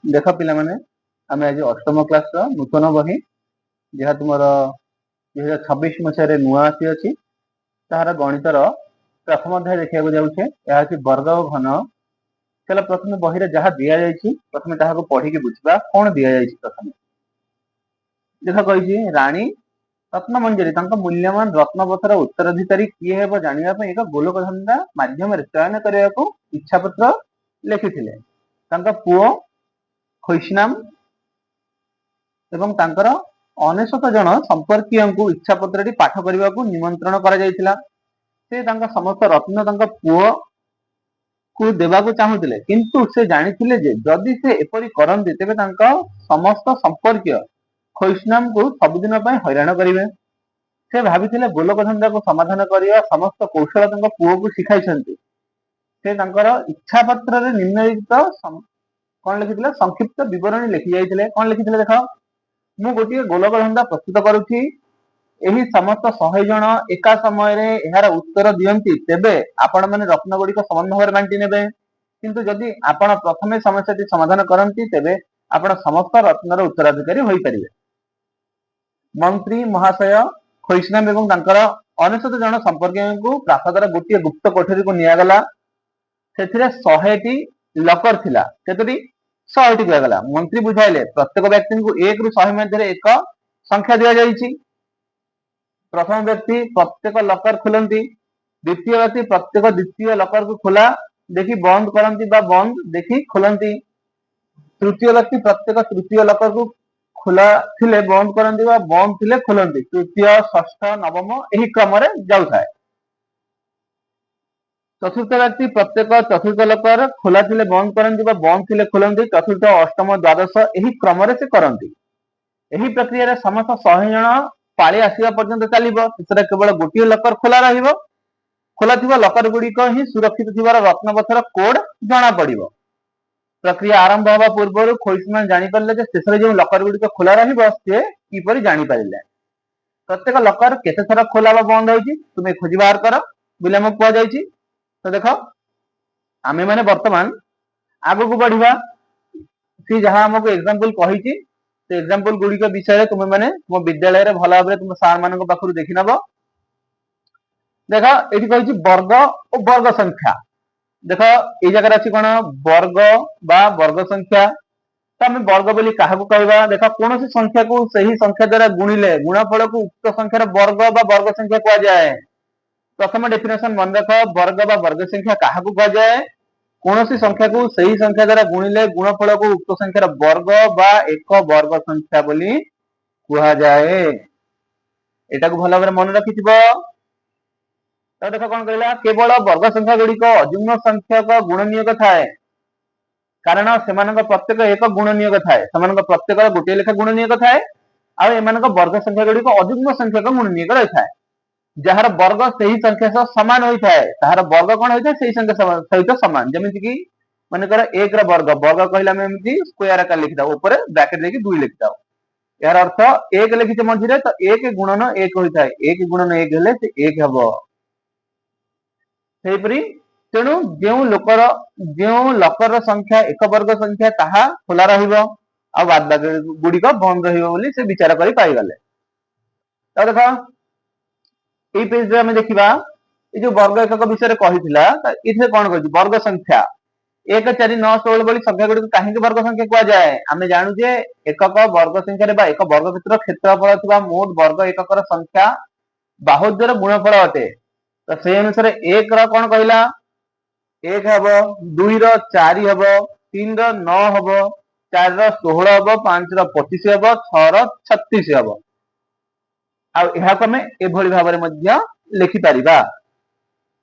देख पिला माने आम आज अष्टम क्लास नूतन बही जहाँ तुम 2026 मसीह नुआ आसी अच्छी तार गणितर प्रथम अध्याय देखा जाऊे यह वर्ग और घन। चलो प्रथम बही जहाँ दि जाए प्रथम पढ़ी बुझा कौन दि जाए। प्रथम देख कही राणी रत्नमंजरी मूल्यवान रत्नपथर उत्तराधिकारी किए हे जानापी एक गोलकधंदा मध्यम चयन करने को इच्छा पत्र लिखि पुओ खैसनाम एवं तांकर 99 जन संपर्कीय इच्छा पत्र पाठ करने को निमंत्रण कर समस्त रत्न पुओ को देवाक चाहूले किंतु से जानी जदि से एपरी करती तेरे समस्त संपर्कीय खैसनाम को सबुदिन हैरान करेंगे। से भाभी गोलकधंदा को समाधान करने समस्त कौशल पुओ को शिखाई से इच्छा पत्र निम्नलिखित कौन लिखी संक्षिप्त विवरणी लिखि जाइए। कौन लिखी देख मु गोटे गोलकधंदा प्रस्तुत करुच्ची समस्त 100 जन एका समय यार उत्तर दियंती तेबे आपण माने रत्न गुड़िक समान भाव बांटी नेबे किंतु जदि आपण प्रथमे समस्या समाधान करती तेबे आपण समस्त रत्नर उत्तराधिकारी होई परिबे। मंत्री महाशय खैसनाम एवं 99 जन संपर्क को प्रासादर गोटे गुप्त कोठरी को निगला से 100 लकर थिला केतोटी 100 दिगला। मंत्री बुझाइले प्रत्येक व्यक्ति को 1 रु 100 मध्य एक संख्या दि जाइए। प्रथम व्यक्ति प्रत्येक लकर खुलती द्वितीय व्यक्ति प्रत्येक द्वितीय लकर को खुला देखी बंद करती बंद देखी खुलती तृतीय व्यक्ति प्रत्येक तृतीय लकर को खुला थिले बंद करती बंद थिले खुलती तृतीय षष्ठ नवम यही क्रम जाए। चतुर्थ व्यक्ति प्रत्येक चतुर्थ लकर खोला थिले बंद करती बंद थिले खुलती चतुर्थ अष्टम द्वादश यही क्रम से करती। यही प्रक्रिया समस्त 100 जन पाली आसवा पर्यंत चलो केवल गोटे लकर खोला खोला थी लकर गुड़िक ही सुरक्षित थी रत्नपथर कोड जना पड़। प्रक्रिया आरंभ हवा पूर्व खैसनाम जानीपारे शेष जो लकर गुड़िक खोला रे किपर जानीपारे प्रत्येक लकर केते थर खोला बंद होती तुम्हें खोज बाहर कर बोले आमको कहुई। तो देख आम मैंने बर्तमान आग को बढ़ा सी जहाँ आमको एग्जाम्पल कही एग्जाम्पल गुड़िक विषय तुम मैंने तुम विद्यालय भल भाव तुम सार मान पाखु देखी नब। देख ये कही वर्ग और वर्ग संख्या देख ये जगह अच्छी कौन वर्ग बा वर्ग संख्या तो आम वर्ग बोली क्या कहवा देख कौन सी संख्या को सही संख्या द्वारा गुणिले गुणफल को उक्त संख्यार वर्ग बा वर्ग संख्या कह जाए। प्रथम डेफिनेशन मन रख वर्ग बा वर्ग संख्या क्या कहुए कौन सी संख्या को सही संख्या द्वारा गुणिले गुणफल को उक्त संख्यार वर्ग बा एक वर्ग संख्या बोली कह जाए। एटा को भल भाव मन रखि तो देख कौन कहला केवल वर्ग संख्या गुड़िक अजुग्म संख्यक गुणनीयक थाए कारण से प्रत्येक एक गुणनीयक थाए से प्रत्येक गोटे लेखा गुणनीयक थाए आम वर्ग संख्या गुड़िक अजुग्म संख्यक गुणनीयक रही है जार वर्ग से ही संख्या सह सामान होता है तार वर्ग कौन होता है से संख्या सहित सामान जमीक मनकर 1 वर्ग वर्ग कहले स्क्वायर आकार लिखिथा ऊपर ब्रैकेट देखिए 2 लिखिथा यार अर्थ 1 लिखिते मझे तो 1 गुणन 1 होता है 1 गुणन 1 हेले से 1 हम सेपरी तेणु जो लोकर जो लकर संख्या एक वर्ग संख्या ताहा खोला रहिबो आ बाद बाकी गुड़िक बंद रहिबो बोली से विचार करि पाइगले। तो देखो ये पेज रे हमें देखिबा ये जो वर्ग एकक विषय कहिथिला इथे कोन कहछि वर्ग संख्या 1 4 9 16 बोली संख्या गुड़िक काहेकि वर्ग संख्या कह जाए आमे जानू जे एकक वर्ग संख्या रे बा एक वर्ग क्षेत्रफल थिबा मोट वर्ग एककर संख्या बाहुल्यर गुणफल अटे। तो से अनुसार 1 कौन कहला 1 हम 2 4 हम 3 9 हम 4 16 हम 5 25 हम 6 36 हम आम एभली भाव लिखिपर।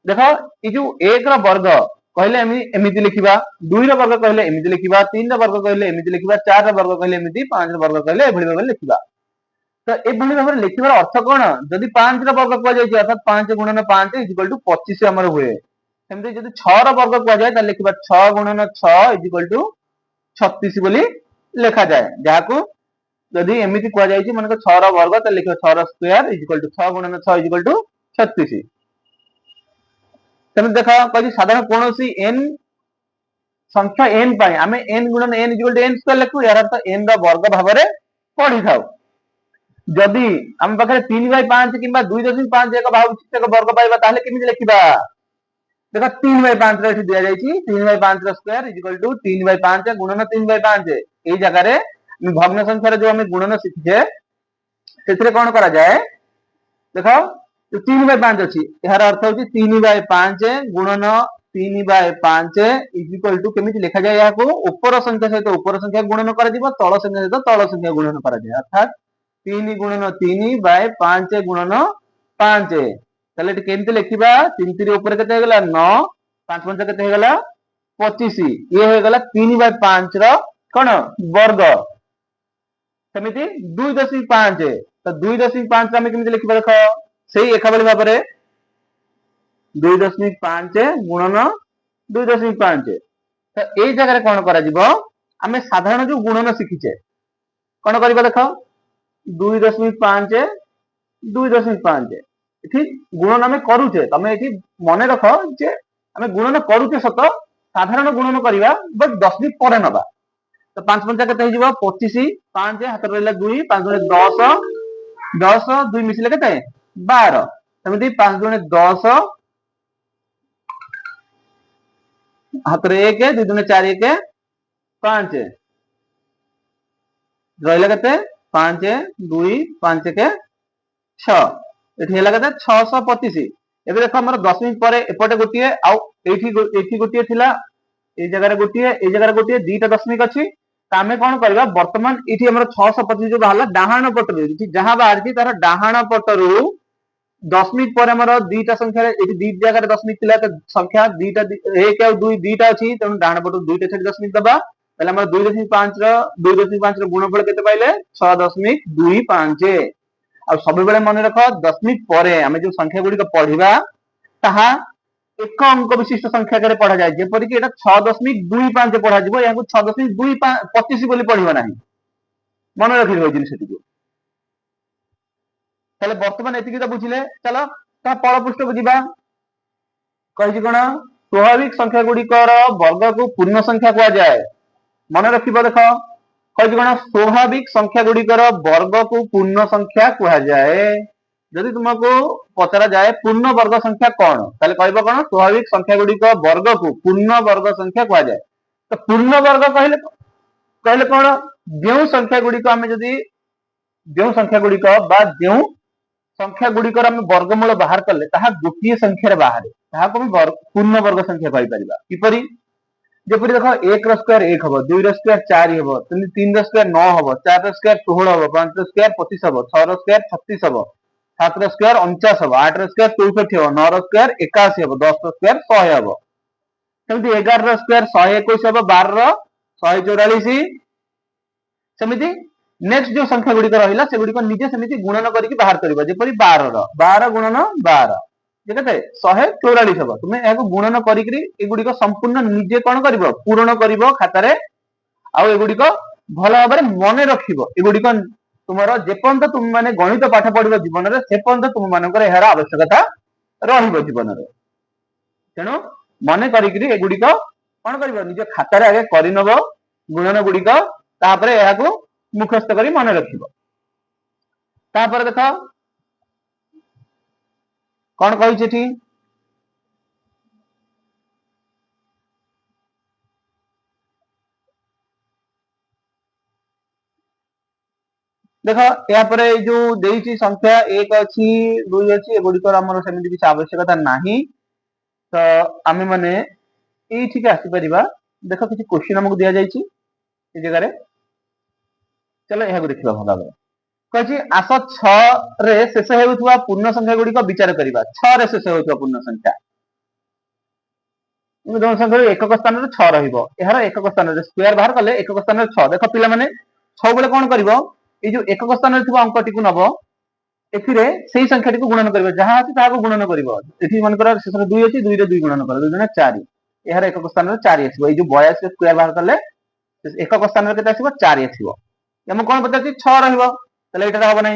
देख ये जो 1 वर्ग कहले एमती लिखा 2 वर्ग कहले एमती लिखा 3 वर्ग कहले एमती लिखा 4 वर्ग कहले एमती 5 वर्ग कहले एभली भाव लिखा। तो एभली भाव लिखार अर्थ कौन जदि 5 वर्ग कह अर्थात 5 गुणन 5 इक्वल टू 25 आमर हुए सेमती जदि 6 वर्ग कह जाए लिखा 6 गुणन 6 इक्वल टू 36 बोली लिखा जाए जहाँ जदि एमती कह जाए मन 6 वर्ग तो लिख 6 स्क्वायर इक्वल टू 6 गुणन 6 इक्वल टू 36। देख कह साधारण कौन सी एन संख्या n पाई आमे n गुणन n equal to n square लिखु यार अर्थ n रो वर्ग भाबरे पढी थाउ जदि हम पाखरे 3/5 किबा 2.5 एक भावचित्र वर्ग पाइबा ताले केमिति लिखिबा देखो 3/5 रे दिया जायछि 3/5 रो स्क्वायर इक्वल टू 3/5 गुणन 3/5 एई जगह रे भग्न संख्या रे जो हम गुणन सिखिजे सेथिरे कोन करा जाय देखो 3/5 अछि यार अर्थ होछि 3/5 गुणन 3/5 इक्वल टू केमिति लिखा जाय या को ऊपर संख्या सहित ऊपर संख्या गुणन करा दिबो तळ संख्या सहित तळ संख्या गुणन करा जाय अर्थात 3 गुणन 3/5 गुणन 5 ताले केमिति लिखिबा 3 3 ऊपर केते हेगला 9 5 5 केते हेगला 25 ये हेगला 3/5 रो कोन वर्ग सेमिति 2.5 तो 2.5 आमे केमिति लिखिबा देखो सेही एकाबली भाबरे 2.5 गुणन 2.5 तो एई जगह रे कोन करा जिवो आमे साधारण जो गुणन सिखिचे कोन करबा देखो 2.5 2.5 एठी गुणन आमे करूचे तमे एठी मने रखो जे आमे गुणन करूचे सत साधारण गुणन करिवा बट दशमिक परे नबा तो 5 5 केते हिजिवो 25 5 हाथ रहला 2 5 गुणे 10 10 2 मिसिले केते 12 सेमिति 5 गुणे 10 हाथ रे 1 2 गुणे 4 1 5 रहला केते 5 2 5 के 6 एठी हेला केते 625 एबे देखो हमर दशमिक परे एपटे गोटिए आ एठी गोटिए थिला ए जगह रे गोटिए दीटा दशमिक अछि तामे कोन करबा वर्तमान इठी हमर 625 जो बाहला डाहाण पटरु इठी जहां बाहरती तार डाहाण पटरु दशमिक पर हमर दीटा संख्या इठी दी जगह रे दशमिक थिला त संख्या दीटा 1 और 2 दीटा अछि तनु डाहाण पटरु दुईटा छेद दशमिक दबा तले हमर 2.5 रो गुणफल केते पाइले 6.25 आ सब बेले मन रखो दशमिक परे हमें जो संख्या गुडी को पढिबा ताहा एक अंक विशिष्ट संख्या करे पढ़ा जाय जेपरि कि एटा 6.25 पढ़ा जिवो याकु 6.25 बोली पढ़िबा नाही मन रखिबो जिनिस सेटिको तले वर्तमान एतिकी तो बुझिले चलो ता पळ पृष्ठ को जिबा कहि कोन स्वाभाविक संख्या गुडी कर वर्ग को पूर्ण संख्या कुआ जाय मन रखिबो देखो कहि कोन स्वाभाविक संख्या गुडी कर वर्ग को पूर्ण संख्या कुआ जाय यदि तुमको पचरा जाए पूर्ण वर्ग संख्या कौन ताले कहबो कोन स्वाभाविक संख्या गुडी को वर्ग को पूर्ण वर्ग संख्या कुआ जाय तो पूर्ण वर्ग कहले कोन जेउ संख्या गुडी को हमें यदि जेउ संख्या गुडी को बा जेउ संख्या गुडी को हम वर्गमूल बाहर करले ताहा गोटिए संख्या रे बाहर ताहा को पूर्ण वर्ग संख्या कहि परिबा किपरि जेपरि देखो 1 रो स्क्वायर 1 हबो 2 रो स्क्वायर 4 हबो 3 रो स्क्वायर 9 हबो 4 रो स्क्वायर 16 हबो 5 रो स्क्वायर 25 हबो 6 रो स्क्वायर 36 हबो 7 रो स्क्वायर 49 हबो 8 रो स्क्वायर 64 हबो 9 रो स्क्वायर 81 हबो 10 रो स्क्वायर 100 हबो सेमिति 11 रो स्क्वायर 121 हबो 12 रो 144 सेमिति नेक्स्ट जो संख्या गुडी रहिला से गुडी को निजे समिति गुणन करिक बाहर करबा जेपरि 12 रो 12 गुणन 12 जे कते 144 हबो तुमे एगो गुणन करिकरी ए गुडी को संपूर्ण निजे कोन करबो पूर्ण करबो खाता रे आ ए गुडी को भलो भाबरे मने रखिबो ए गुडी को तुमरो जेपंत तुम माने गणित पाठ पढिबो जीवन रे सेपंत तुम मानकर एहार आवश्यकता रहिबो जीवन रे तेनो मने करिकरी ए गुडी को कोन करबो निजे खाता रे आगे करिनबो गुणन गुडी को तापरे एहा को मुखस्थ करी मन रखिबो तापर देखो कोन कहि छथि देखो या परे जो देइछि संख्या 1 अछि 2 अछि एगुडी को हमर समिति किछ आवश्यकता नाही तो आमे माने एई ठीक आसी परिबा देखो किछ क्वेश्चन हमकु दिया जाइछि ए जगह रे चलो यह देखिबा भला भाबरे कहि आस 6 रे शेष हेउथवा पूर्ण संख्या गुडी को विचार करिबा 6 रे शेष हेउथवा पूर्ण संख्या दोन संख्या एकक स्थान रे 6 रहिबो एहार एकक स्थान रे स्क्वायर बाहर करले एकक स्थान रे 6 देखो पिला माने 6 बेले कोन करिवो ए जो एकक स्थान रे थिबा अंकटी को नबो एथिरे सेही संख्याटी को गुणन करिवो जहां अछि ताहा को गुणन करिवो एथि मन कर शेष रे 2 अछि 2 रे 2 गुणन कर 2 गुणा 4 एहार एकक स्थान रे 4 आसीबो ए जो 82 स्क्वायर बाहर करले एकक स्थान रे केते आसीबो 4 आसीबो हम कोन पता 6 रहिबो तले एटा होबो नै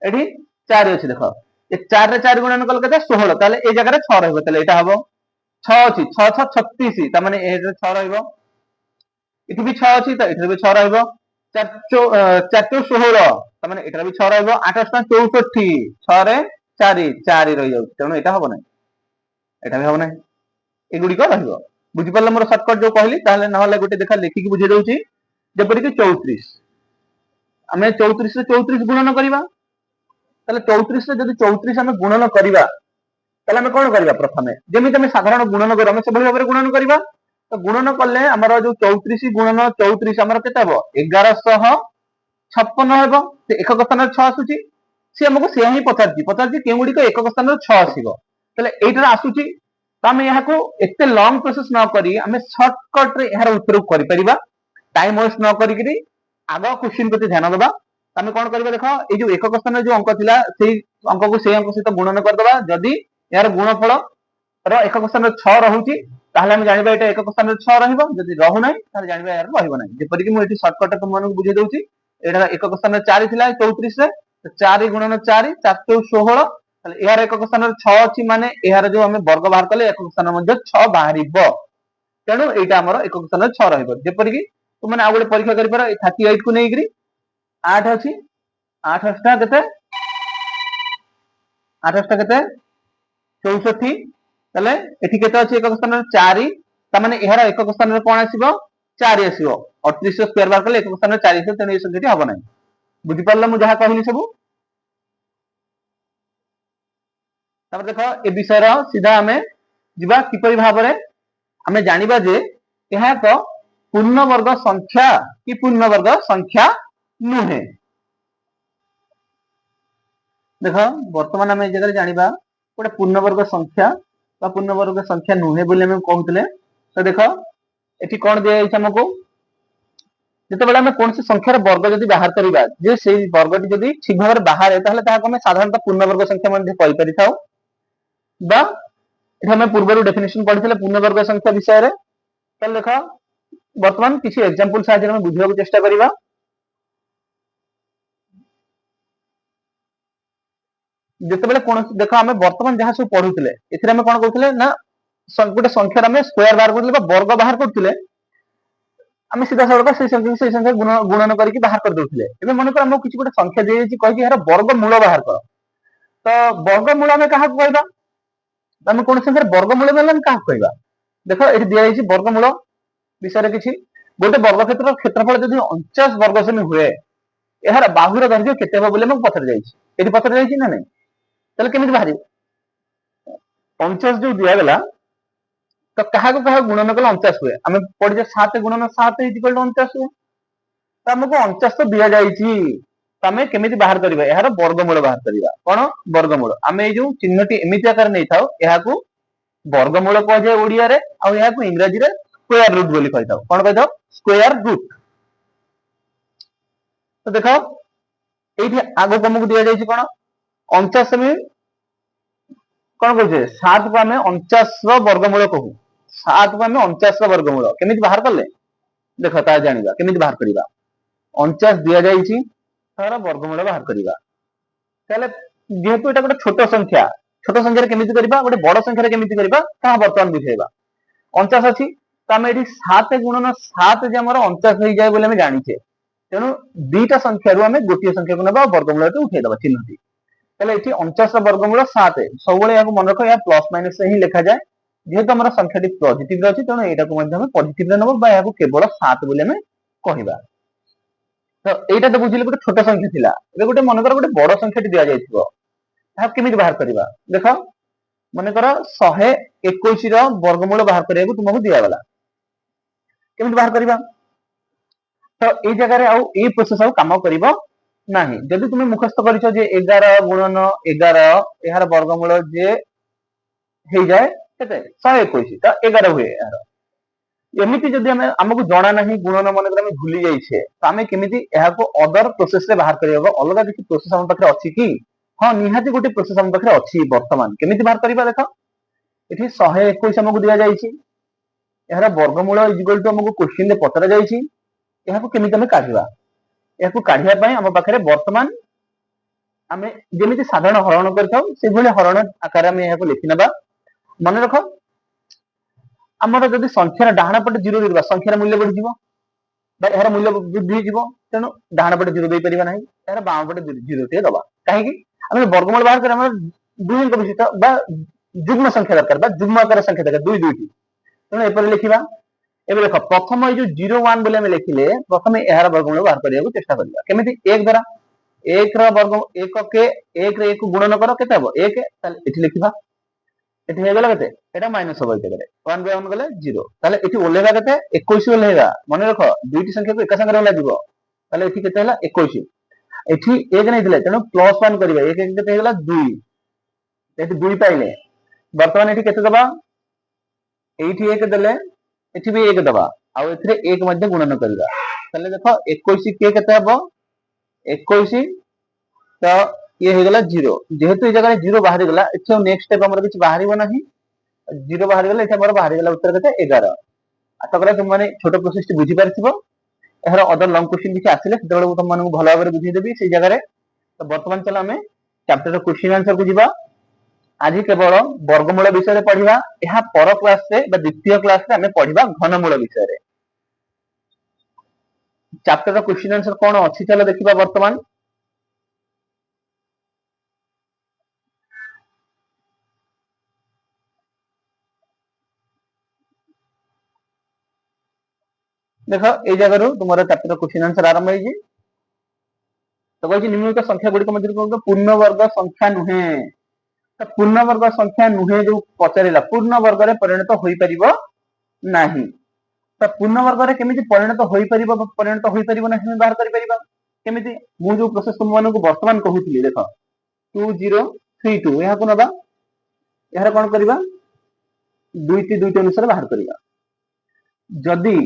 एठी 4 अछि देखो ए 4 रे 4 गुणन कल केते 16 तले ए जगह रे 6 रहिबो तले एटा हबो 6 ଅଛି 6 6 36 ତା ମାନେ ଏଠାରେ 6 ରହିବ ଏଠି ବି 6 ଅଛି ତ ଏଠାରେ ବି 6 ରହିବ 4 16 ତା ମାନେ ଏଠାରେ ବି 6 ରହିବ 8 64 6 ରେ 4 4 ରହି ଯାଉଛି ତେଣୁ ଏଟା ହବ ନାହିଁ ଏଟା ବି ହବ ନାହିଁ ଏଗୁଡିକ ରହିବ ବୁଝିପାରିଲେ ମୋର ସର୍ଟକଟ ଯୋଉ କହିଲି ତାହେଲେ ନହେଲେ ଗୋଟେ ଦେଖା ଲେଖିକି ବୁଝେଇ ଦଉଛି ଯେପରିକି 34 ଆମେ 34 ରେ 34 ଗୁଣନ କରିବା ତାହେଲେ 34 ରେ ଯଦି 34 ଆମେ ଗୁଣନ କରିବା ତାହେଲେ ଆମେ କଣ କରିବା ପ୍ରଥମେ ଯେମିତି ଆମେ ସାଧାରଣ ଗୁଣନ କରୁ ଆମେ ସେଭଳି ଭାବରେ ଗୁଣନ କରିବା ତ ଗୁଣନ କଲେ ଆମର ଯୋଉ 34 ଗୁଣନ 34 ଆମର କେତେ ହବ 1156 ହେବ ସେ ଏକକ ସ୍ଥାନରେ 6 ଆସୁଛି ସେ ଆମକୁ ସେୟା ହିଁ ପଚାରିଛି କେଉଁଗୁଡ଼ିକ ଏକକ ସ୍ଥାନରେ 6 ଆସିବ ତାହେଲେ ଏଇଟାରେ ଆସୁଛି ତ ଆମେ ଏହାକୁ ଏତେ ଲଙ୍ଗ ପ୍ରୋସେସ ନ କରି ଆମେ ସର୍ଟକଟ ରେ ଏହାର ଉତ୍ତରକୁ କରିପାରିବା ଟାଇମ ୱେଷ୍ଟ ନ କରିକି ଆଗ କ୍ୱେଶ୍ଚିନ ପ୍ରତି ଧ୍ୟାନ ଦେବା ଆମେ କଣ କରିବା ଦେଖ ଏଇ ଯୋଉ ଏକକ ସ୍ଥାନରେ ଯୋଉ ଅଙ୍କ ଥିଲା ସେଇ ଅଙ୍କକୁ ସେଇ ଅଙ୍କ ସହିତ ଗୁଣନ କରିଦବା ଯଦି ଏହାର ଗୁଣଫଳ ର ଏକକ ସ୍ଥାନରେ 6 ରହୁଛି ତାହେଲେ ଆମେ ଜାଣିବା ଏଇଟା ଏକକ ସ୍ଥାନରେ 6 ରହିବ ଯଦି ରହୁନାହିଁ ତାହେଲେ ଜାଣିବା ଏହାର ରହିବ ନାହିଁ ଯେପରିକି ମୁଁ ଏଠି ସର୍ଟକଟ ତୁମମାନଙ୍କୁ ବୁଝେଇ ଦଉଛି ଏଇଟା ଏକକ ସ୍ଥାନରେ 4 ଥିଲା 34 ରେ 4 ଗୁଣନ 4 4 16 ତାହେଲେ ଏହାର ଏକକ ସ୍ଥାନରେ 6 ଅଛି ମାନେ ଏହାର ଯୋଉ ଆମେ ବର୍ଗ ବାହାର କଲେ ଏକକ ସ୍ଥାନ ମଧ୍ୟ 6 ବାହାରିବ ତେଣୁ ଏଇଟା ଆମର ଏକକ ସ୍ଥାନରେ 6 ରହିବ ଯେପରିକି ତୁମମାନେ ଆଉ ଗୋଟେ ପରୀକ୍ଷା କରିପାର ଏଇ 38 କୁ ନେଇକିରି 8 ଅଛି 8 ଟା କେତେ 8 ଟା କେତେ 64 ତାହେଲେ ଏଠି କେତେ ଅଛି ଏକକ ସ୍ଥାନରେ 4 ତା ମାନେ ଏହାର ଏକକ ସ୍ଥାନରେ କଣ ଆସିବ 4 ଆସିବ 38 ର ସ୍କ୍ୱାର ବାହାର କଲେ ଏକକ ସ୍ଥାନରେ 4 ଆସିବ ତେଣୁ ଏ ସଂଖ୍ୟାଟି ହବ ନାହିଁ ବୁଝିପାରିଲ ମୁଁ ଯାହା କହିଲି ସବୁ ତାପରେ ଦେଖ ଏ ବିଷୟର ସିଧା ଆମେ ଯିବା କିପରି ଭାବରେ ଆମେ ଜାଣିବା ଯେ ଏହା ଏକ ପୂର୍ଣ୍ଣବର୍ଗ ସଂଖ୍ୟା କି ପୂର୍ଣ୍ଣବର୍ଗ ସଂଖ୍ୟା ନୁହେଁ ଦେଖ ବର୍ତ୍ତମାନ ଆମେ ଏ ଜାଗାରେ ଜାଣିବା ଗୋଟେ ପୂର୍ଣ୍ଣବର୍ଗ ସଂଖ୍ୟା ବା ପୂର୍ଣ୍ଣବର୍ଗ ସଂଖ୍ୟା ନୁହେଁ ବୋଲି ଆମେ କହୁଥିଲେ ତ ଦେଖ ଏଠି କଣ ଦିଆଯାଇଛି ଆମକୁ ଯେତେବେଳେ ଆମେ କୌଣସି ସଂଖ୍ୟାର ବର୍ଗ ଯଦି ବାହାର କରିବା ଯେ ସେଇ ବର୍ଗଟି ଯଦି ଠିକ ଭାବରେ ବାହାରେ ତାହେଲେ ତାହାକୁ ଆମେ ସାଧାରଣତଃ ପୂର୍ଣ୍ଣବର୍ଗ ସଂଖ୍ୟା ମଧ୍ୟ କହିପାରିଥାଉ ବା ଏଠି ଆମେ ପୂର୍ବରୁ ଡେଫିନେସନ ପଢିଥିଲେ ପୂର୍ଣ୍ଣବର୍ଗ ସଂଖ୍ୟା ବିଷୟରେ ତାହେଲେ ଦେଖ ବର୍ତ୍ତମାନ କିଛି ଏକ୍ସାମ୍ପଲ ସାହାଯ୍ୟରେ ଆମେ ବୁଝିବାକୁ ଚେଷ୍ଟା କରିବା ଯେତେବେଳେ କୌଣସି ଦେଖ ଆମେ ବର୍ତ୍ତମାନ ଯାହା ସବୁ ପଢୁଥିଲେ ଏଥିରେ ଆମେ କଣ କରୁଥିଲେ ନା ଗୋଟେ ସଂଖ୍ୟାର ଆମେ ସ୍କୋୟାର ବାହାର କରୁଥିଲେ ବା ବର୍ଗ ବାହାର କରୁଥିଲେ ଆମେ ସିଧାସଳଖ ସେଇ ସଂଖ୍ୟା ଗୁଣନ କରିକି ବାହାର କରିଦଉଥିଲେ ଏବେ ମନେକର ଆମକୁ କିଛି ଗୋଟେ ସଂଖ୍ୟା ଦିଆଯାଇଛି କହିକି ଏହାର ବର୍ଗ ମୂଳ ବାହାର କର ତ ବର୍ଗ ମୂଳ ଆମେ କାହାକୁ କହିବା ଆମେ କୌଣସି ସଂଖ୍ୟାର ବର୍ଗ ମୂଳ ନେଲେ ଆମେ କାହାକୁ କହିବା ଦେଖ ଏଠି ଦିଆଯାଇଛି ବର୍ଗ ମୂଳ ବିଷୟରେ କିଛି ଗୋଟେ ବର୍ଗ କ୍ଷେତ୍ରର କ୍ଷେତ୍ରଫଳ ଯଦି 49 ବର୍ଗ ସେମି ହୁଏ ଏହାର ବାହୁର ଦୈର୍ଘ୍ୟ କେତେ ହେବ ବୋଲି ଆମକୁ ପଚରା ଯାଇଛି ଏଠି ପଚରା ଯାଇଛି ନା ନାଇଁ ତାହେଲେ କେମିତି ବାହାରିବ 49 ଯୋଉ ଦିଆଗଲା ତ କାହାକୁ କାହାକୁ ଗୁଣନ କଲେ 49 ହୁଏ ଆମେ ପଢିଛେ 7 ଗୁଣନ 7 49 ହୁଏ ତ ଆମକୁ 49 ତ ଦିଆଯାଇଛି ଆମେ କେମିତି ବାହାର କରିବା ଏହାର ବର୍ଗମୂଳ ବାହାର କରିବା କଣ ବର୍ଗମୂଳ ଆମେ ଏଇ ଯୋଉ ଚିହ୍ନଟି ଏମିତି ଆକାର ନେଇଥାଉ ଏହାକୁ ବର୍ଗମୂଳ କୁହାଯାଏ ଓଡିଆରେ ଆଉ ଏହାକୁ ଇଂରାଜୀରେ ସ୍କୋୟାର ରୁଟ ବୋଲି କହିଥାଉ କଣ କହିଥାଉ ସ୍କୋୟାର ରୁଟ ତ ଦେଖ ଏଇଠି ଆଗକୁ ଆମକୁ ଦିଆଯାଇଛି କଣ 49 କଣ କହୁଛେ 7 କୁ ଆମେ 49 ର ବର୍ଗମୂଳ କହୁ 7 କୁ ଆମେ 49 ର ବର୍ଗମୂଳ କେମିତି ବାହାର କଲେ ଦେଖ ତାହା ଜାଣିବା କେମିତି ବାହାର କରିବା 49 ଦିଆଯାଇଛି ତାର ବର୍ଗମୂଳ ବାହାର କରିବା ତାହେଲେ ଯେହେତୁ ଏଟା ଗୋଟେ ଛୋଟ ସଂଖ୍ୟାରେ କେମିତି କରିବା ଗୋଟେ ବଡ ସଂଖ୍ୟାରେ କେମିତି କରିବା ତାହା ବର୍ତ୍ତମାନ ବୁଝେଇବା 49 ଅଛି ତ ଆମେ ଏଠି 7 ଗୁଣନ 7 ଯେ ଆମର 49 ହେଇଯାଏ ବୋଲି ଆମେ ଜାଣିଛେ ତେଣୁ ଦିଟା ସଂଖ୍ୟାରୁ ଆମେ ଗୋଟିଏ ସଂଖ୍ୟାକୁ ନେବା ଆଉ ବର୍ଗମୂଳକୁ ଉଠେଇଦବା ଚିହ୍ନଟି ତାହେଲେ ଏଠି 49 ର ବର୍ଗମୂଳ 7 ସବୁବେଳେ ଏହାକୁ ମନେ ରଖ ଏହା ପ୍ଲସ ମାଇନସ ରେ ହିଁ ଲେଖାଯାଏ ଯେହେତୁ ଆମର ସଂଖ୍ୟାଟି ପଜିଟିଭ ରେ ଅଛି ତେଣୁ ଏଇଟାକୁ ମଧ୍ୟ ଆମେ ପଜିଟିଭ ରେ ନେବା ବା ଏହାକୁ କେବଳ 7 ବୋଲି ଆମେ କହିବା ତ ଏଇଟା ତ ବୁଝିଲେ ଗୋଟେ ଛୋଟ ସଂଖ୍ୟା ଥିଲା ଏବେ ଗୋଟେ ମନେକର ଗୋଟେ ବଡ ସଂଖ୍ୟାଟି ଦିଆଯାଇଥିବ ତାହାକୁ କେମିତି ବାହାର କରିବା ଦେଖ ମନେକର 121 ର ବର୍ଗମୂଳ ବାହାର କରିବାକୁ ତୁମକୁ ଦିଆଗଲା କେମିତି ବାହାର କରିବା ତ ଏଇ ଜାଗାରେ ଆଉ ଏଇ ପ୍ରୋସେସ ଆଉ କାମ କରିବ ନାହିଁ ଯଦି ତୁମେ ମୁଖସ୍ଥ କରିଛ ଯେ 11 ଗୁଣନ 11 ଏହାର ବର୍ଗମୂଳ ଯେ ହେଇଯାଏ କେତେ 121 ତ 11 ହୁଏ ଏହାର ଏମିତି ଯଦି ଆମକୁ ଜଣା ନାହିଁ ଗୁଣନ ମନେକର ଆମେ ଭୁଲି ଯାଇଛେ ତ ଆମେ କେମିତି ଏହାକୁ ଅଦର ପ୍ରୋସେସ ରେ ବାହାର କରିବା ଅଲଗା କିଛି ପ୍ରୋସେସ ଆମ ପାଖରେ ଅଛି କି ହଁ ନିହାତି ଗୋଟେ ପ୍ରୋସେସ ଆମ ପାଖରେ ଅଛି ବର୍ତ୍ତମାନ କେମିତି ବାହାର କରିବା ଦେଖ ଏଠି 121 ଆମକୁ ଦିଆଯାଇଛି ଏହାର ବର୍ଗମୂଳ ଇଜିକାଲ ଟୁ ଆମକୁ କ୍ୱେଶ୍ଚିନ ରେ ପଚରା ଯାଇଛି ଏହାକୁ କେମିତି ଆମେ କାଢିବା ଏହାକୁ କାଢିବା ପାଇଁ ଆମ ପାଖରେ ବର୍ତ୍ତମାନ ଆମେ ଯେମିତି ସାଧାରଣ ହରଣ କରିଥାଉ ସେଭଳି ହରଣ ଆକାରରେ ଆମେ ଏହାକୁ ଲେଖି ନେବା ମନେ ରଖ ଆମର ଯଦି ସଂଖ୍ୟାର ଡାହାଣ ପଟେ 0 ଦେଇଦବା ସଂଖ୍ୟାର ମୂଲ୍ୟ ବଢିଯିବ ବା ଏହାର ମୂଲ୍ୟ ବୃଦ୍ଧି ହେଇଯିବ। ତେଣୁ ଡାହାଣ ପଟେ 0 ଦେଇପାରିବା ନାହିଁ, ଏହାର ବାମ ପଟେ 0 ଟିଏ ଦବା। କାହିଁକି ଆମେ ବର୍ଗମୂଳ ବାହାର କରି ଆମର ଦୁଇଙ୍କ ବିଶିଷ୍ଟ ବା ଯୁଗ୍ମ ସଂଖ୍ୟା ଦରକାର ବା ଯୁଗ୍ମ ଆକାର ସଂଖ୍ୟା ଦରକାର ଦୁଇଟି। ତେଣୁ ଏପରି ଲେଖିବା। ଏବେ ଦେଖ ପ୍ରଥମ ଏଇ ଯୋଉ 0 1 ବୋଲି ଆମେ ଲେଖିଲେ ପ୍ରଥମେ ଏହାର ବର୍ଗମୂଳ ବାହାର କରିବାକୁ ଚେଷ୍ଟା କରିବା। କେମିତି 1 ଦ୍ୱାରା 1 ର ବର୍ଗ 1 କେ 1 ରେ 1 କୁ ଗୁଣନ କର କେତେ ହେବ 1। ତାହେଲେ ଏଠି ଲେଖିବା, ଏଠି ହେଇଗଲା କେତେ ଏଟା ମାଇନସ ହେବ, ଏଇଟା 1 by 1 ଗଲେ 0। ତାହେଲେ ଏଠି ଓହ୍ଲେଇବା କେତେ 21 ଓହ୍ଲେଇବା। ମନେ ରଖ ଦୁଇଟି ସଂଖ୍ୟାକୁ ଏକା ସାଙ୍ଗରେ ଓହ୍ଲାଯିବ। ତାହେଲେ ଏଠି କେତେ ହେଲା 21। ଏଠି 1 ନେଇଥିଲେ ତେଣୁ +1 କରିବା, 1 1 କେତେ ହେଇଗଲା 2। ଏଠି 2 ପାଇଲେ ବର୍ତ୍ତମାନ ଏଠି କେତେ ଦବା, ଏଇଠି 1 ଦେଲେ ଏଠି ବି 1 ଦବା, ଆଉ ଏଥିରେ 1 ମଧ୍ୟ ଗୁଣନ କରିବା। ତାହେଲେ ଦେଖ 21 କେ କେତେ ହେବ 21, ତ ଇଏ ହେଇଗଲା 0। ଯେହେତୁ এই ଜାଗାରେ 0 ବାହାରି ଗଲା ଏଠି ଆଉ ନେକ୍ସଟ ଷ୍ଟେପ ଆମର କିଛି ବାହାରିବ ନାହିଁ। 0 ବାହାରି ଗଲା, ଏଠି ଆମର ବାହାରି ଗଲା ଉତ୍ତର କେତେ 11। ଆଶା କରେ ତୁମମାନେ ଛୋଟ ପ୍ରୋସେସ ଟି ବୁଝି ପାରିଥିବ। ଏହାର ଅଦର ଲଙ୍ଗ କ୍ୱେଶ୍ଚିନ କିଛି ଆସିଲେ ସେତେବେଳେ ମୁଁ ତୁମମାନଙ୍କୁ ଭଲ ଭାବରେ ବୁଝେଇଦେବି ସେଇ ଜାଗାରେ। ତ ବର୍ତ୍ତମାନ ଚାଲ ଆମେ ଚାପ୍ଟର କ୍ୱେଶ୍ଚିନ ଆନ୍ସର କୁ ଯିବା। ଆଜି କେବଳ ବର୍ଗମୂଳ ବିଷୟରେ ପଢିବା। ଏହା ପର କ୍ଲାସରେ ବା ଦ୍ୱିତୀୟ କ୍ଲାସରେ ଆମେ ପଢିବା ଘନମୂଳ ବିଷୟରେ। ଚାପ୍ଟର କ୍ୱେଶ୍ଚିନ ଆନ୍ସର କଣ ଅଛି ଚାଲ ଦେଖିବା। ବର୍ତ୍ତମାନ ଦେଖ ଏଇ ଜାଗାରୁ ତୁମର ଚାପ୍ଟର କ୍ୱେଶ୍ଚିନ ଆନ୍ସର ଆରମ୍ଭ ହେଇଛି। ତ କହିଛି ନିମ୍ନଲିଖିତ ସଂଖ୍ୟା ଗୁଡିକ ମଧ୍ୟରୁ ପୂର୍ଣ୍ଣ ବର୍ଗ ସଂଖ୍ୟା ନୁହେଁ। ତ ପୂର୍ଣ୍ଣ ବର୍ଗ ସଂଖ୍ୟା ନୁହେଁ ଯୋଉ ପଚାରିଲା ପୂର୍ଣ୍ଣ ବର୍ଗରେ ପରିଣତ ହୋଇପାରିବ ନାହିଁ। ତ ପୂର୍ଣ୍ଣ ବର୍ଗରେ କେମିତି ପରିଣତ ହୋଇପାରିବ ନାହିଁ ଆମେ ବାହାର କରିପାରିବା କେମିତି। ମୁଁ ଯୋଉ ପ୍ରୋସେସ ତୁମମାନଙ୍କୁ ବର୍ତ୍ତମାନ କହୁଥିଲି ଦେଖ 2032 ଏହାକୁ ନବା, ଏହାର କଣ କରିବା ଦୁଇଟି ଅନୁସାରେ ବାହାର କରିବା। ଯଦି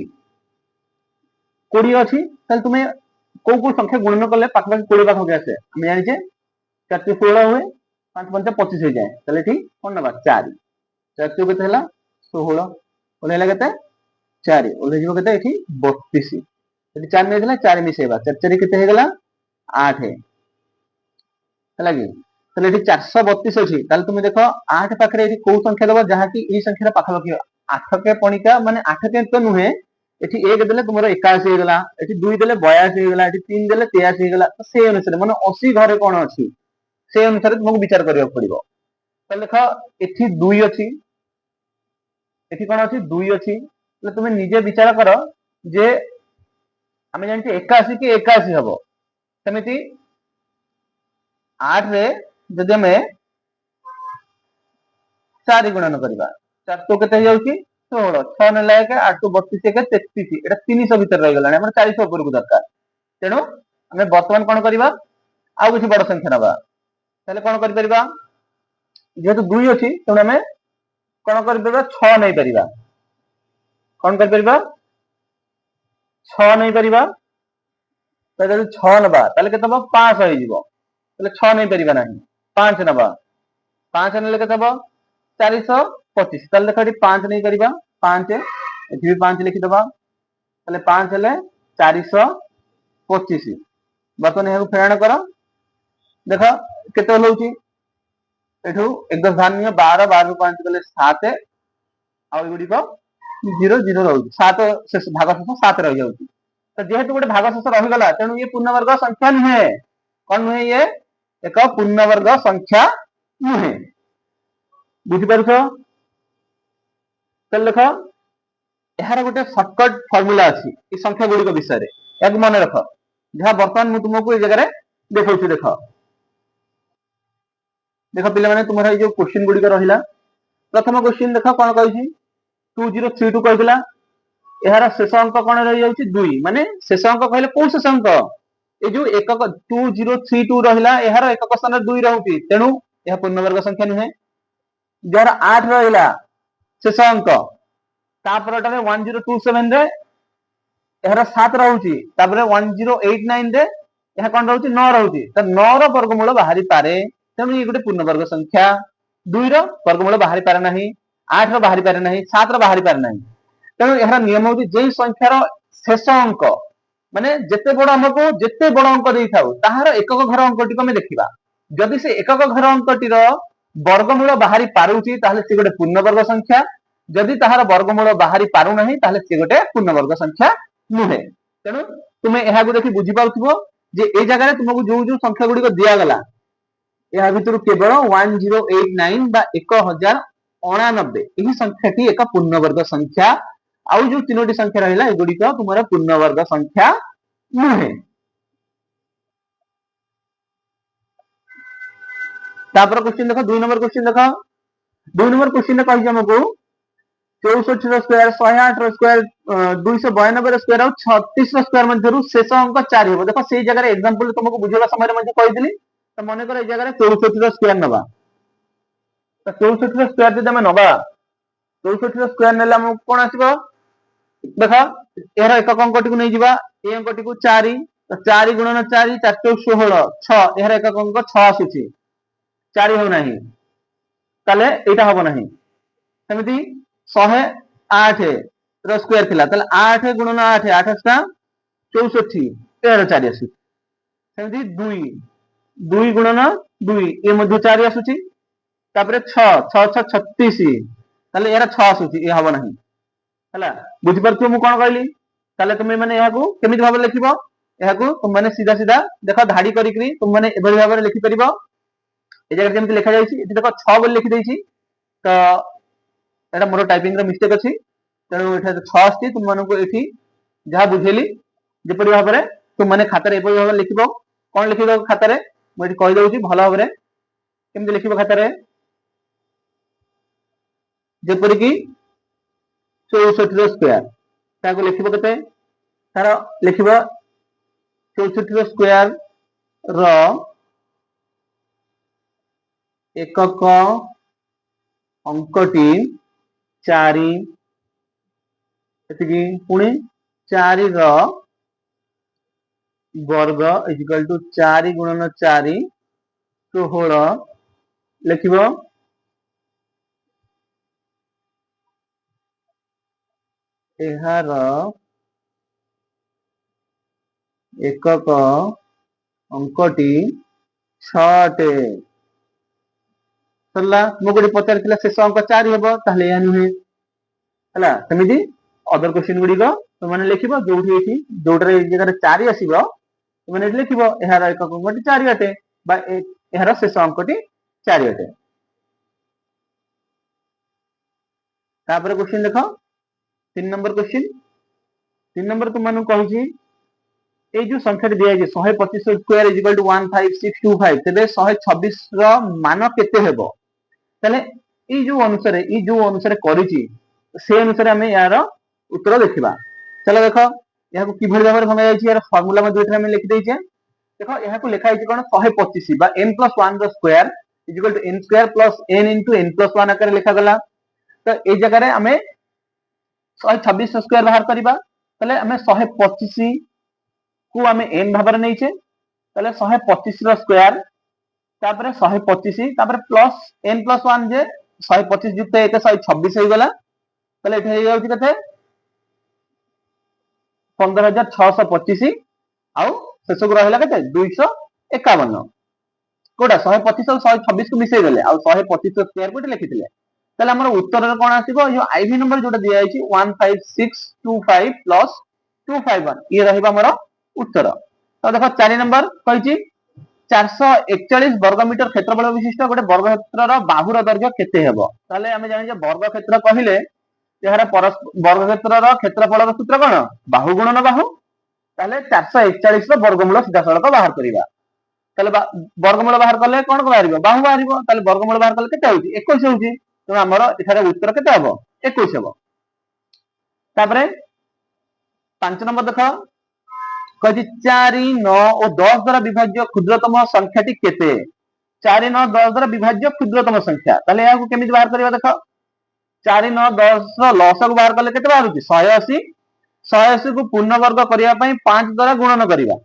20 ଅଛି ତାହେଲେ ତୁମେ କୋଉ କୋଉ ସଂଖ୍ୟା ଗୁଣନ କଲେ ପାଖାପାଖି 20 ପାଖାପାଖି ଆସେ ଆମେ ଜାଣିଛେ 4 × 16 ହୁଏ, 5 × 5 = 25 ହେଇଯାଏ। ତାହେଲେ ଏଠି କଣ ନବା 4, 4 କେତେ ହେଲା 16, ଓହ୍ଲେଇଲା କେତେ 4, ଓହ୍ଲେଇଯିବ କେତେ ଏଠି 32। ଏଠି 4 ନେଇଥିଲା 4 ମିଶେଇବା 4 4 କେତେ ହେଇଗଲା 8 ହେଲା କି। ତାହେଲେ ଏଠି 432 ଅଛି। ତାହେଲେ ତୁମେ ଦେଖ 8 ପାଖରେ ଏଠି କୋଉ ସଂଖ୍ୟା ଦବ ଯାହାକି ଏଇ ସଂଖ୍ୟାର ପାଖାପାଖି 8 କେ ପଣିକା ମାନେ 8 କେ ତ ନୁହେଁ। ଏଠି 1 ଦେଲେ ତୁମର 81 ହେଇଗଲା, ଏଠି 2 ଦେଲେ 82 ହେଇଗଲା, ଏଠି 3 ଦେଲେ 83 ହେଇଗଲା। ତ ସେଇ ଅନୁସାରେ ମାନେ 80 ଘରେ କଣ ଅଛି ସେଇ ଅନୁସାରେ ତୁମକୁ ବିଚାର କରିବାକୁ ପଡିବ। ତାହେଲେ ଦେଖ ଏଠି 2 ଅଛି, ଏଠି କଣ ଅଛି 2 ଅଛି। ତାହେଲେ ତୁମେ ନିଜେ ବିଚାର କର ଯେ ଆମେ ଜାଣିଛେ 81 କି 81 ହବ। ସେମିତି 8 ରେ ଯଦି ଆମେ 4 ଗୁଣନ କରିବା 4 ତ କେତେ ହେଇଯାଉଛି 16, 6 ନେଲା 1, 8 କୁ 32 1 33, ଏଟା 300 ଭିତରେ ରହିଗଲାଣି, ଆମର 400 ଉପରକୁ ଦରକାର। ତେଣୁ ଆମେ ବର୍ତ୍ତମାନ କଣ କରିବା ଆଉ କିଛି ବଡ ସଂଖ୍ୟା ନବା। ତାହେଲେ କଣ କରିପାରିବା ଯେହେତୁ 2 ଅଛି ତେଣୁ ଆମେ କଣ କରିପାରିବା 6 ନେଇପାରିବା। କଣ କରିପାରିବା 6 ନେଇପାରିବା। ତ ଯଦି 6 ନବା ତାହେଲେ କେତେ ହବ 500 ହେଇଯିବ। ତାହେଲେ 6 ନେଇପାରିବା ନାହିଁ, 5 ନବା। 5 ନେଲେ କେତେ ହବ 425। ତାହେଲେ ଦେଖ ଏଠି 5 ନେଇପାରିବା, 5 ଏଠି ବି 5 ଲେଖିଦବା। ତାହେଲେ 5 ହେଲେ 425। ବର୍ତ୍ତମାନ ଏହାକୁ ଫେରାଣ କର, ଦେଖ କେତେ ଓହ୍ଲଉଛି ଏଠୁ 1 10 ଧାନ ନିଅ 12, 12 ରୁ 5 ଗଲେ 7, ଆଉ ଏଗୁଡିକ 0 0 ରହୁଛି, 7 ଭାଗ ଶେଷ 7 ରହିଯାଉଛି। ତ ଯେହେତୁ ଗୋଟେ ଭାଗ ଶେଷ ରହିଗଲା ତେଣୁ ଇଏ ପୂର୍ଣ୍ଣବର୍ଗ ସଂଖ୍ୟା ନୁହେଁ। କଣ ନୁହେଁ ଇଏ ଏକ ପୂର୍ଣ୍ଣବର୍ଗ ସଂଖ୍ୟା ନୁହେଁ। ବୁଝିପାରୁଛ। ତାହେଲେ ଦେଖ ଏହାର ଗୋଟେ ସର୍ଟକଟ ଫର୍ମୁଲା ଅଛି ଏ ସଂଖ୍ୟା ଗୁଡିକ ବିଷୟରେ, ଏହାକୁ ମନେ ରଖ ଯାହା ବର୍ତ୍ତମାନ ମୁଁ ତୁମକୁ ଏଇ ଜାଗାରେ ଦେଖଉଛି। ଦେଖ ଦେଖ ପିଲାମାନେ ତୁମର ଏଇ ଯୋଉ କ୍ୱେଶ୍ଚିନ ଗୁଡିକ ରହିଲା, ପ୍ରଥମ କ୍ୱେଶ୍ଚିନ ଦେଖ କଣ କହିଛି 2032 କହିଥିଲା। ଏହାର ଶେଷ ଅଙ୍କ କଣ ରହିଯାଉଛି 2, ମାନେ ଶେଷ ଅଙ୍କ କହିଲେ କୋଉ ଶେଷ ଅଙ୍କ ଏଇ ଯୋଉ ଏକକ 2032 ରହିଲା, ଏହାର ଏକକ ସ୍ଥାନରେ 2 ରହୁଛି, ତେଣୁ ଏହା ପୂର୍ଣ୍ଣବର୍ଗ ସଂଖ୍ୟା ନୁହେଁ। ଯାହାର 8 ରହିଲା ଶେଷ ଅଙ୍କ ତାପରଟାରେ 1027 ରେ ଏହାର 7 ରହୁଛି, ତାପରେ 1089 ରେ ଏହା କଣ ରହୁଛି 9 ରହୁଛି। ତ 9 ର ବର୍ଗମୂଳ ବାହାରି ପାରେ, ତେଣୁ ଇଏ ଗୋଟେ ପୂର୍ଣ୍ଣବର୍ଗ ସଂଖ୍ୟା। 2 ର ବର୍ଗମୂଳ ବାହାରି ପାରେ ନାହିଁ, 8 ର ବାହାରି ପାରେ ନାହିଁ, 7 ର ବାହାରି ପାରେ ନାହିଁ। ତେଣୁ ଏହାର ନିୟମ ହଉଛି ଯେଉଁ ସଂଖ୍ୟାର ଶେଷ ଅଙ୍କ ମାନେ ଯେତେ ବଡ ଆମକୁ ଯେତେ ବଡ ଅଙ୍କ ଦେଇଥାଉ ତାହାର ଏକକ ଘର ଅଙ୍କଟିକୁ ଆମେ ଦେଖିବା। ଯଦି ସେ ଏକକ ଘର ଅଙ୍କଟିର ବର୍ଗମୂଳ ବାହାରି ପାରୁଛି ତାହେଲେ ସେ ଗୋଟେ ପୂର୍ଣ୍ଣବର୍ଗ ସଂଖ୍ୟା। जदि ताहार वर्गमूल बाहरी पारु नहीं ताहले से गोटे पूर्णवर्ग संख्या नुहे। तेणु तुमे एहा को देखि बुझी पाउथबो जे ए जगह रे तुमको जो जो संख्या गुडी को दिया गला या भितर केवल 1089 बा 1089 एही संख्या टी एक पूर्णवर्ग संख्या आउ जो तीनोटी संख्या रहिला एगुडी को तुमरा पूर्णवर्ग संख्या नुहे। तापर क्वेश्चन देखो 2 नंबर क्वेश्चन देखो 2 नंबर क्वेश्चन ने कहि हमको 64 रो स्क्वायर 108 रो स्क्वायर 292 रो स्क्वायर और 36 रो स्क्वायर मध्यरु शेष अंक 4 हो। देखो सेही जगह रे एग्जांपल तुमको बुझेला समय मध्ये कहि दिली तो माने कर ए जगह रे 64 रो स्क्वायर नबा तो 64 रो स्क्वायर जदि हम नबा 64 रो स्क्वायर नेला हम कोन आसीबो देखो एहर एकक अंकटी को नै जिबा ए अंकटी को 4 तो 4 गुणन 4 4 16 6 एहर एकक अंक 6 आसुची 4 हो नाही ताले एटा हबो नाही सेमिति 108 रो स्क्वायर थिला ताले 8 गुणन 8 8 सा 64 एहर 4 आसु सेमिति 2 2 गुणन 2 ए मध्ये 4 आसुची तापरे 6 6 6 36 ताले एहर 6 आसुची ए हबो नाही हला बुझि परथु मु कोन कहली ताले तुमे माने एहा को केमिति भाबे लिखिबो एहा को तुम माने सीधा सीधा देखो धाडी करी करी तुम माने एबरी भाबे लिखि परिबो ए जगह केमिति लिखा जायछि एति देखो 6 बोल लिखि देछि तो एटा मोर टाइपिंग रे मिस्टेक अछि तेनु एठा 6 आछि तुम माने को एठी जहा बुझेली जेपरि भाबे तुम माने खाता रे एपरि भाबे लिखिबो कोन लिखिबो खाता रे मु एठी कहि दउछि भलो भाबे केमिति लिखिबो खाता रे जेपरि कि 64 रो स्क्वायर ताको लिखिबो केते तार लिखिबो 64 रो स्क्वायर रो एकक अंकटी 4 एतिकी पुणी 4 रो वर्ग इक्वल टू 4 गुणन 4 16 लिखिबो एहार एकक अंकटी 6 सरला मो गोटे पचार शेष अंक 4 हेबो ताहले या नुहे हला सेमिति अदर क्वेश्चन गुडी को तो माने लिखिबो जोठी एठी जोटरे जगह रे 4 आसीबो तो माने लिखिबो एहार एकक अंकटी 4 अटे बा एहार शेष अंकटी 4 अटे। तापर क्वेश्चन देखो 3 नंबर क्वेश्चन 3 नंबर तुम मानु कहूची ए जो संख्या दिया जे 125 स्क्वायर इज इक्वल टू 15625 तबे 126 रो मान केते हेबो तले ई जो अनुसार करिची से अनुसार हमें यार उत्तर देखिबा। चलो देखो यहा को किभଳି भाबरे भंगा जायछि यार फार्मूला में दुइटा में लिखि दैछे देखो यहा को लिखा है कोन 125 बा n + 1 row square is equal to n square plus n * n + 1 आकर लिखा गला तो ए जगह रे हमें 126 स्क्वायर बाहर करबा तले हमें 125 को हमें n भाबर नै छे तले 125 रो स्क्वायर तापर 125 तापर प्लस n + 1 जे 125 युक्त 1 126 हो गला तले एठे हे जाउची कते 15625 आउ शेष को रहला कते 251 कोडा 125 और 126 को मिसै गले आउ 125 स्क्वायर को लिखिथिले तले हमर उत्तर रे कोन आसीबो यो आईवी नंबर जोटा दिया आइछि 15625 प्लस 251 ये रहइबा हमर उत्तर। तो देखो 4 नंबर कहिछि 441 वर्ग मीटर क्षेत्रफल विशिष्ट गोटे वर्ग क्षेत्रर बाहुर दैर्घ्य केते हेबो ताले हमें जानि जे वर्ग क्षेत्र कहिले एहार वर्ग क्षेत्रर क्षेत्रफल सूत्र कोन बाहु गुणन बाहु ताले 441 रो वर्गमूल सीधा सड़क बाहर करिबा ताले वर्गमूल बाहर करले कोन बाहरिबो बाहु बाहरिबो ताले वर्गमूल बाहर करले केते होउची 21 होउची तो हमर एठारे उत्तर केते हेबो 21 हेबो। तापरे 5 नंबर देखो कहि 4 9 और 10 द्वारा विभाज्य क्षुद्रतम संख्याटी केते 4 9 10 द्वारा विभाज्य क्षुद्रतम संख्या ताले या को केमिति बाहर करबा देखो 4 9 10 रो लॉस को बाहर करले केते बाहरुची 180 180 को पूर्ण वर्ग करिया पई 5 द्वारा गुणन करिबा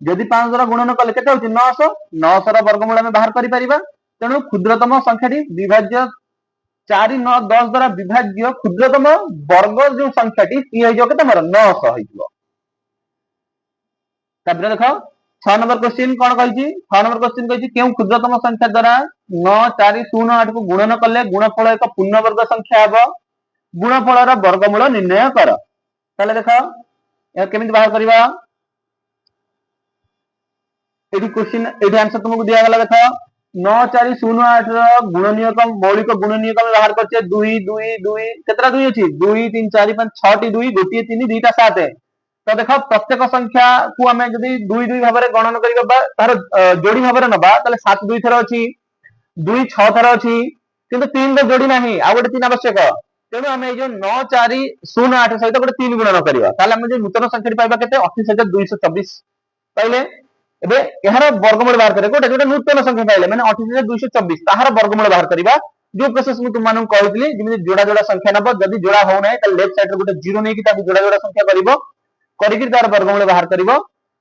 यदि 5 द्वारा गुणन कले केते होची 900 900 रो वर्गमूल हम बाहर करि परिबा तेनु क्षुद्रतम संख्याटी विभाज्य 4 9 10 द्वारा विभाज्य क्षुद्रतम वर्ग जो संख्याटी ई हे जो केते हमर 900 हेइबो। तापर देखो 6 नंबर क्वेश्चन कोन कहिछि 6 नंबर क्वेश्चन कहिछि केउ क्षुद्रतम संख्या द्वारा 9 4 0 8 को गुणन कले गुणफल एक पूर्ण वर्ग संख्या हेबो गुणफलर वर्गमूल निर्णय कर। ताले देख केमिति बाहर करबा एठी क्वेश्चन एठी आंसर तुमको दिया गला देख 9408 गुणनीयक मौलिक गुणनीयक में बाहर करछे 2 2 2 केतरा 2 अछि 2 3 4 5 6 टी 2 गोटिए 3 2टा 7 तो देखो प्रत्येक संख्या को हमें जदी 2 2 भाबरे गणन करबा तार जोड़ी भाबरे नबा ताले 7 2 थरा अछि 2 6 थरा अछि किंतु 3 रो जोड़ी नाही आ गोटे 3 आवश्यक तेणु हमें जो 9408 सहित गोटे 3 गुणन करबा ताले हम जे नूतन संख्या पाइबा केते 28224 पाइले एबे एहार वर्गमूल बाहर करे गोटे जोटे नूतन संख्या पाइले माने 28224 ताहार वर्गमूल बाहर करबा जो प्रोसेस मु तुम मानु कहउतली जेमि जोड़ा जोड़ा संख्या नब जदी जोड़ा हो नै त लेफ्ट साइड रे गोटे जीरो नै कि ताकि जोड़ा जोड़ा संख्या करिवो करिकि तार वर्गमूल बाहर करिवो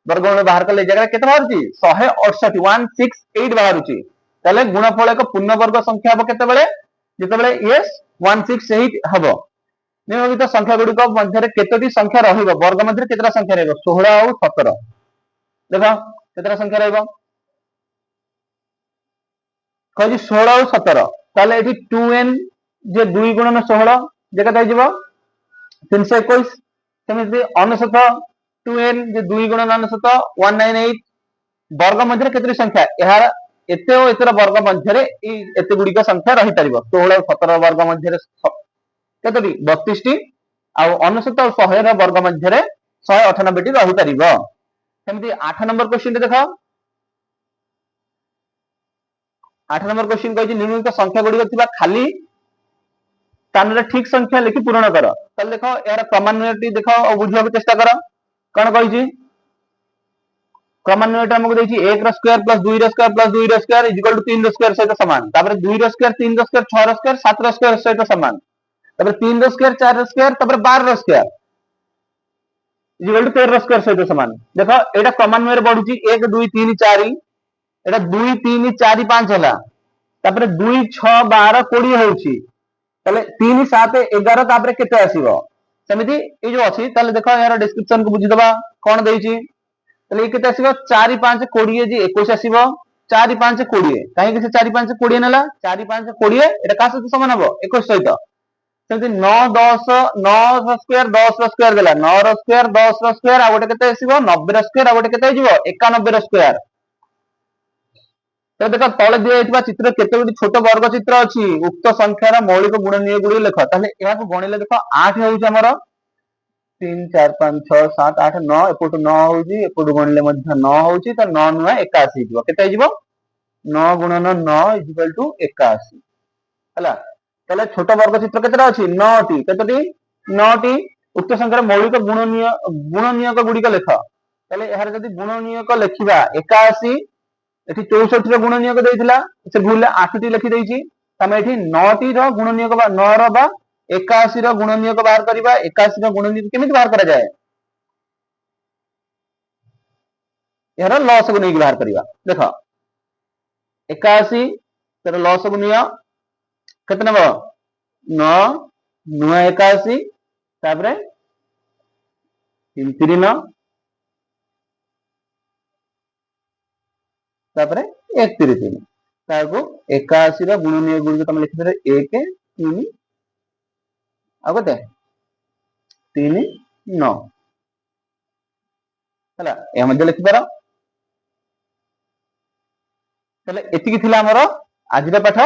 वर्गमूल बाहर करले जगह केते बाहरची 168 168 बाहरची ताले गुणफल एक पूर्ण वर्ग संख्या हबो केते बेले जेते बेले यस 168 हबो नियमित संख्या गुडी को मध्य रे केतोटी संख्या रहिबो वर्ग मध्य रे केतरा संख्या रहइबो 16 और 17 देखो केतरा संख्या रहइबो कहि 16 और 17 ताले एठी 2n जे 2 गुणन 16 जे कत हिजबो 321 सेमिति 99 2n जे 2 गुणन 99 198 वर्ग मध्य रे केतरी संख्या एहार एते ओ एतर वर्ग मध्य रे ई एते गुडी का संख्या रहि परिबो 16 और 17 वर्ग मध्य रे केतरी 32 टी आ 99 और 100 रे वर्ग मध्य रे 198 टी रहि परिबो सेमिति 8 नंबर क्वेश्चन देखो 8 नंबर क्वेश्चन कहि निम्नलिखित संख्या गुडी थिबा खाली स्थान रे ठीक संख्या लिखि पूर्ण कर तले देखो यार क्रमान्वयटी देखो और बुझिया को चेष्टा कर कोन कहि क्रमान्वयटा हमको देछि 1 रो square plus 2 rho square plus 2 rho square equal to 3 rho square सहित समान तापर 2 rho square 3 rho square 6 rho square 7 rho square सहित समान तापर 3 रो स्क्वायर 4 रो स्क्वायर तापर 12 rho square equal to 13 rho square सहित समान देखो एटा क्रमान्वय रे बढ़ुची 1 2 3 4 एटा 2 3 4 5 हला तापर 2 6 12 20 होउची तले 3 7 11 तापर केते आसीबो सेमिति ए जो अछि तले देखो यार डिस्क्रिप्शन को बुझी दबा कोन देइची तले केते आसीबो 4 5 20 जी 21 आसीबो 4 5 20 काहे कि से 4 5 20 नला 4 5 20 एटा का सहित समान हबो 21 सहित सेमिति 9 10 9 रो स्क्वायर 10 रो स्क्वायर देला 9 रो स्क्वायर 10 रो स्क्वायर आ गोटे केते आसीबो 90 रो स्क्वायर आ गोटे केते हिजबो 91 रो स्क्वायर तो देखो तले दिया जायतिबा चित्र केते गुडी छोट वर्ग चित्र अछि उक्त संख्यार मौलिक गुणनीय गुडी लेख ताले एहा को गणिले देखो 8 होउची हमर 3 4 5 6 7 8 9 एपटु 9 होउची एपटु गणिले मध्य 9 होउची त 9 9 81 हिजबो केते हिजबो 9 गुणन 9 इक्वल टू 81 हला ताले छोट वर्ग चित्र केतेरा अछि 9 टी केतेटी 9 टी उक्त संख्यार मौलिक गुणनीयक गुडी का लेख ताले एहार जदी गुणनीयक लेखिबा 81 एठी 64 रो गुणनीयक देइथिला से भूल 8 टी लिखि देइची तमे एठी 9 टी रो गुणनीयक बा 9 रो बा 81 रो गुणनीयक बाहर करबा 81 रो गुणनीयक केमिति बाहर करा जाय एहर लॉस को नहीं बाहर करबा देखो 81 तेरे लॉस को निया केतना बा 9 9 81 तापरे 3 3 9 तापरे 1 3 3 ताको 81 रो गुणनीय गुडी तमे लिखि दे 1 3 आ गते 3 9 हला ए मध्ये लिखि पारो तले एतिकी थिला हमर आजिर पाठ